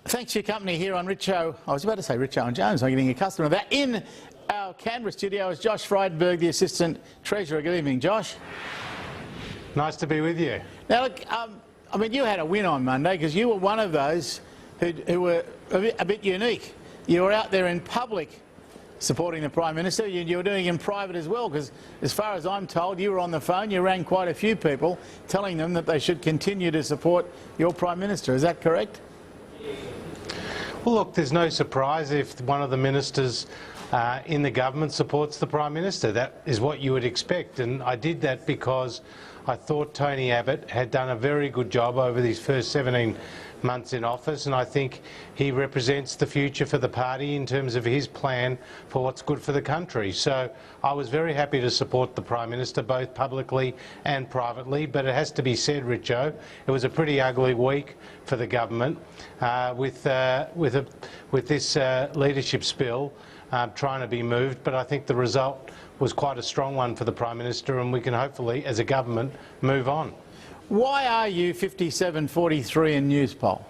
Thanks for your company here on Richo. I was about to say Richo and Jones. I'm getting a customer of that. In our Canberra studio is Josh Frydenberg, the Assistant Treasurer. Good evening, Josh. Nice to be with you. Now, look, I mean, you had a win on Monday because you were one of those who were a bit unique. You were out there in public supporting the Prime Minister. You were doing it in private as well because, as far as I'm told, you were on the phone. You rang quite a few people telling them that they should continue to support your Prime Minister. Is that correct? Well, look, there's no surprise if one of the ministers in the government supports the Prime Minister. That is what you would expect, and I did that because I thought Tony Abbott had done a very good job over these first 17 months in office, and I think he represents the future for the party in terms of his plan for what's good for the country. So I was very happy to support the Prime Minister both publicly and privately, but it has to be said, Richo, it was a pretty ugly week for the government with this leadership spill trying to be moved, but I think the result was quite a strong one for the Prime Minister, and we can hopefully, as a government, move on. Why are you 57-43 in Newspoll?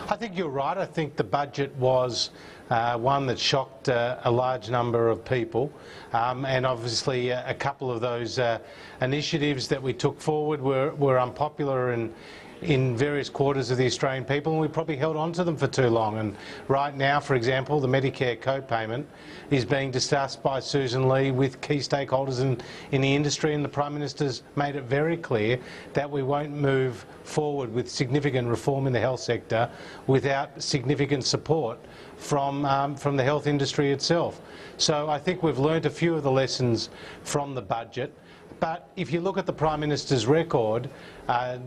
I think you're right. I think the budget was one that shocked a large number of people, and obviously a couple of those initiatives that we took forward were unpopular in various quarters of the Australian people, and we probably held on to them for too long. And right now, for example, the Medicare co-payment is being discussed by Susan Lee with key stakeholders in the industry, and the Prime Minister's made it very clear that we won't move forward with significant reform in the health sector without significant support from the health industry itself. So I think we've learnt a few of the lessons from the budget. But if you look at the Prime Minister's record,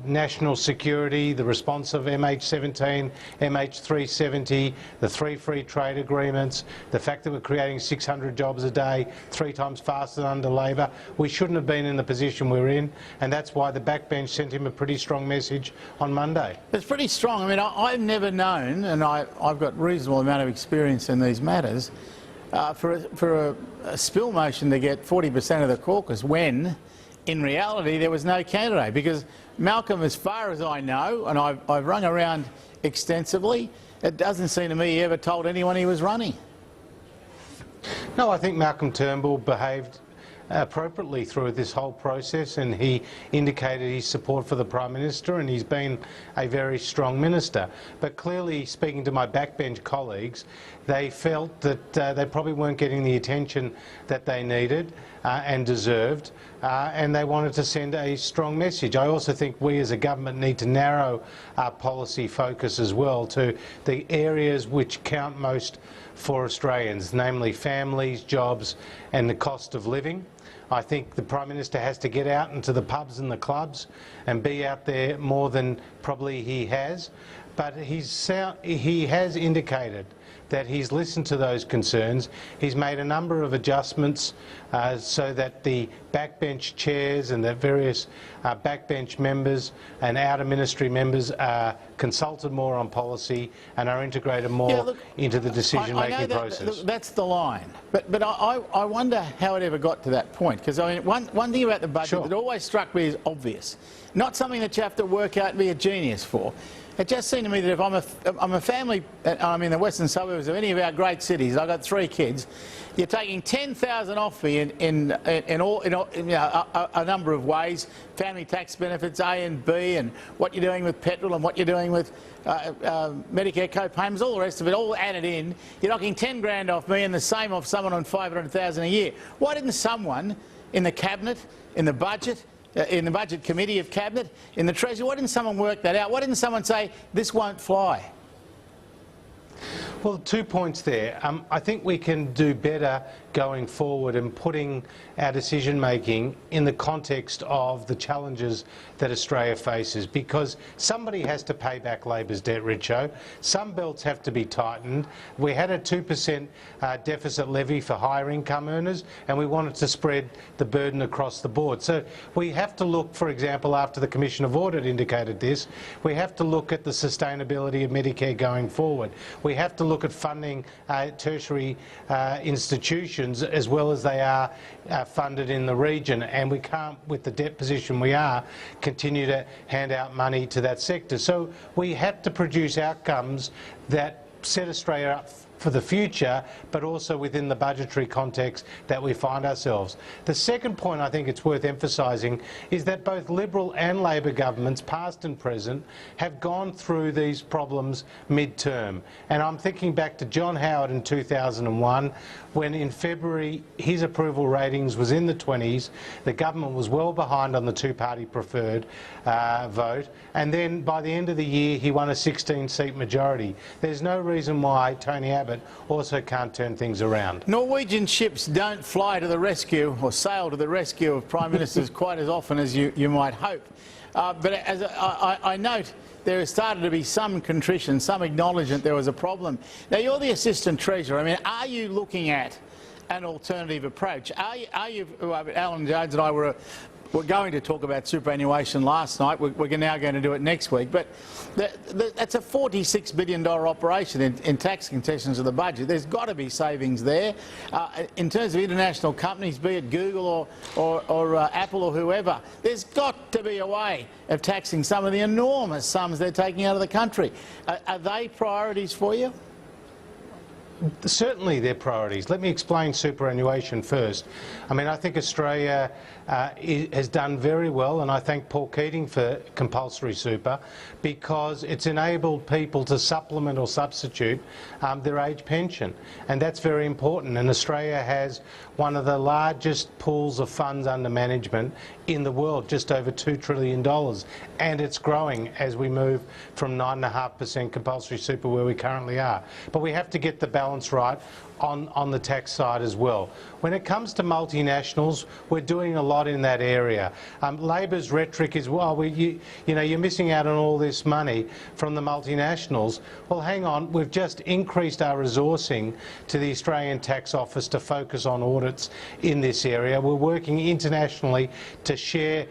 national security, the response of MH17, MH370, the 3 free trade agreements, the fact that we're creating 600 jobs a day, 3 times faster than under Labor, we shouldn't have been in the position we're in, and that's why the backbench sent him a pretty strong message on Monday. It's pretty strong. I mean, I've never known, and I've got a reasonable amount of experience in these matters, for a spill motion to get 40% of the caucus when, in reality, there was no candidate. Because Malcolm, as far as I know, and I've rung around extensively, it doesn't seem to me he ever told anyone he was running. No, I think Malcolm Turnbull behaved appropriately through this whole process, and he indicated his support for the Prime Minister, and he's been a very strong minister. But clearly, speaking to my backbench colleagues, they felt that they probably weren't getting the attention that they needed and deserved, and they wanted to send a strong message. I also think we as a government need to narrow our policy focus as well to the areas which count most for Australians, namely families, jobs and the cost of living. I think the Prime Minister has to get out into the pubs and the clubs and be out there more than probably he has. But he has indicated that he's listened to those concerns. He's made a number of adjustments so that the backbench chairs and the various backbench members and outer-ministry members are consulted more on policy and are integrated more into the decision-making process. That's the line. But I wonder how it ever got to that point. Because I mean, one thing about the budget that always struck me as obvious, not something that you have to work out and be a genius for. It just seemed to me that if I'm a family, I'm in the western suburbs of any of our great cities, I've got 3 kids, you're taking 10,000 off me in a number of ways, family tax benefits, A and B, and what you're doing with petrol and what you're doing with Medicare co-payments, all the rest of it, all added in. You're knocking 10 grand off me and the same off someone on 500,000 a year. Why didn't someone in the Cabinet, in the Budget Committee of Cabinet, in the Treasury, why didn't someone work that out? Why didn't someone say, this won't fly? Well, 2 points there. I think we can do better going forward and putting our decision-making in the context of the challenges that Australia faces, because somebody has to pay back Labor's debt, Richo. Some belts have to be tightened. We had a 2% deficit levy for higher income earners, and we wanted to spread the burden across the board. So we have to look, for example, after the Commission of Audit indicated this, we have to look at the sustainability of Medicare going forward. We have to look at funding tertiary institutions regions as well as they are funded in the region, and we can't, with the debt position we are, continue to hand out money to that sector. So we have to produce outcomes that set Australia up for the future, but also within the budgetary context that we find ourselves. The second point I think it's worth emphasising is that both Liberal and Labor governments, past and present, have gone through these problems mid-term. And I'm thinking back to John Howard in 2001, when in February his approval ratings was in the 20s, the government was well behind on the two-party preferred vote, and then by the end of the year he won a 16-seat majority. There's no reason why Tony Abbott also can't turn things around. Norwegian ships don't fly to the rescue or sail to the rescue of Prime Ministers quite as often as you might hope. But as I note, there has started to be some contrition, some acknowledgement there was a problem. Now, you're the Assistant Treasurer. I mean, are you looking at an alternative approach? Are you Alan Jones and I were going to talk about superannuation last night. We're now going to do it next week. But that's a $46 billion operation in tax concessions of the budget. There's got to be savings there. In terms of international companies, be it Google or Apple or whoever, there's got to be a way of taxing some of the enormous sums they're taking out of the country. Are they priorities for you? Certainly they're priorities. Let me explain superannuation first. I mean, I think Australia has done very well, and I thank Paul Keating for compulsory super, because it's enabled people to supplement or substitute their age pension, and that's very important. And Australia has one of the largest pools of funds under management in the world, just over $2 trillion, and it's growing as we move from 9.5% compulsory super where we currently are. But we have to get the balance right on the tax side as well. When it comes to multinationals, we're doing a lot in that area. Labor's rhetoric is, well, you know, you're missing out on all this money from the multinationals. Well, hang on, we've just increased our resourcing to the Australian Tax Office to focus on audits in this area. We're working internationally to share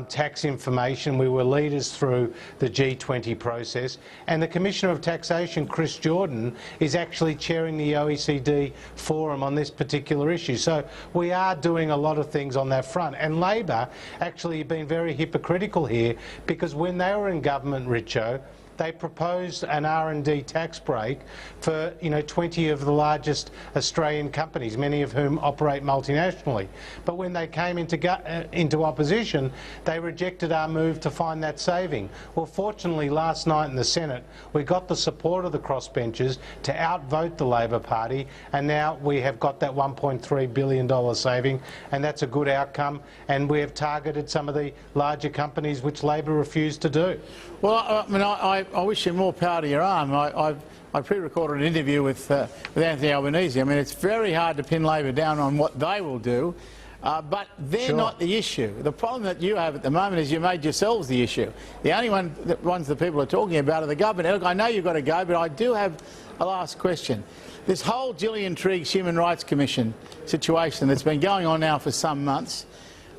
tax information. We were leaders through the G20 process, and the Commissioner of Taxation, Chris Jordan, is actually chairing the OECD forum on this particular issue. So we are doing a lot of things on that front. And Labor actually have been very hypocritical here, because when they were in government, Richo, they proposed an R&D tax break for 20 of the largest Australian companies, many of whom operate multinationally. But when they came into opposition, they rejected our move to find that saving. Well, fortunately, last night in the Senate, we got the support of the crossbenchers to outvote the Labor Party, and now we have got that $1.3 billion saving, and that's a good outcome. And we have targeted some of the larger companies which Labor refused to do. Well, I mean, I wish you more power to your arm. I pre-recorded an interview with Anthony Albanese. I mean, it's very hard to pin Labor down on what they will do, but they're not the issue. The problem that you have at the moment is you made yourselves the issue. The only ones that people are talking about are the government. Look, I know you've got to go, but I do have a last question. This whole Gillian Triggs Human Rights Commission situation that's been going on now for some months,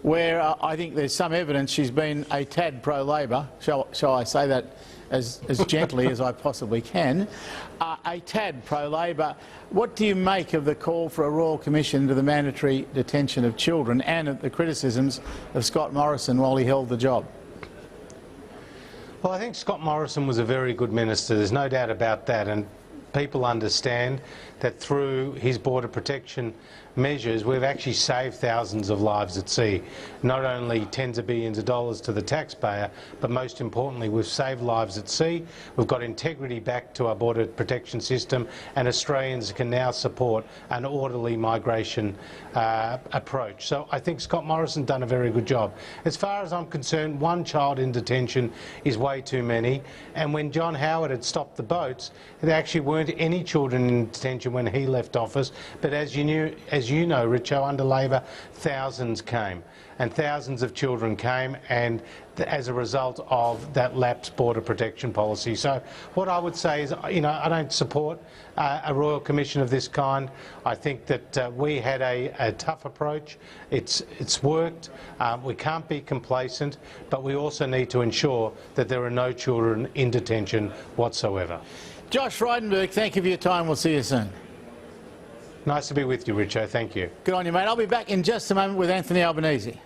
where I think there's some evidence she's been a tad pro-Labor, shall I say that as gently as I possibly can, a tad pro-Labor. What do you make of the call for a Royal Commission into the mandatory detention of children and of the criticisms of Scott Morrison while he held the job? Well, I think Scott Morrison was a very good minister, there's no doubt about that, and people understand that through his border protection measures, we've actually saved thousands of lives at sea. Not only tens of billions of dollars to the taxpayer, but most importantly, we've saved lives at sea. We've got integrity back to our border protection system, and Australians can now support an orderly migration approach. So I think Scott Morrison done a very good job. As far as I'm concerned, one child in detention is way too many. And when John Howard had stopped the boats, there actually weren't any children in detention when he left office. But as you know, Richo, under Labor, thousands came, and thousands of children came, and as a result of that lapsed border protection policy. So what I would say is, I don't support a Royal Commission of this kind. I think that we had a tough approach. It's worked. We can't be complacent, but we also need to ensure that there are no children in detention whatsoever. Josh Frydenberg, thank you for your time. We'll see you soon. Nice to be with you, Richo. Thank you. Good on you, mate. I'll be back in just a moment with Anthony Albanese.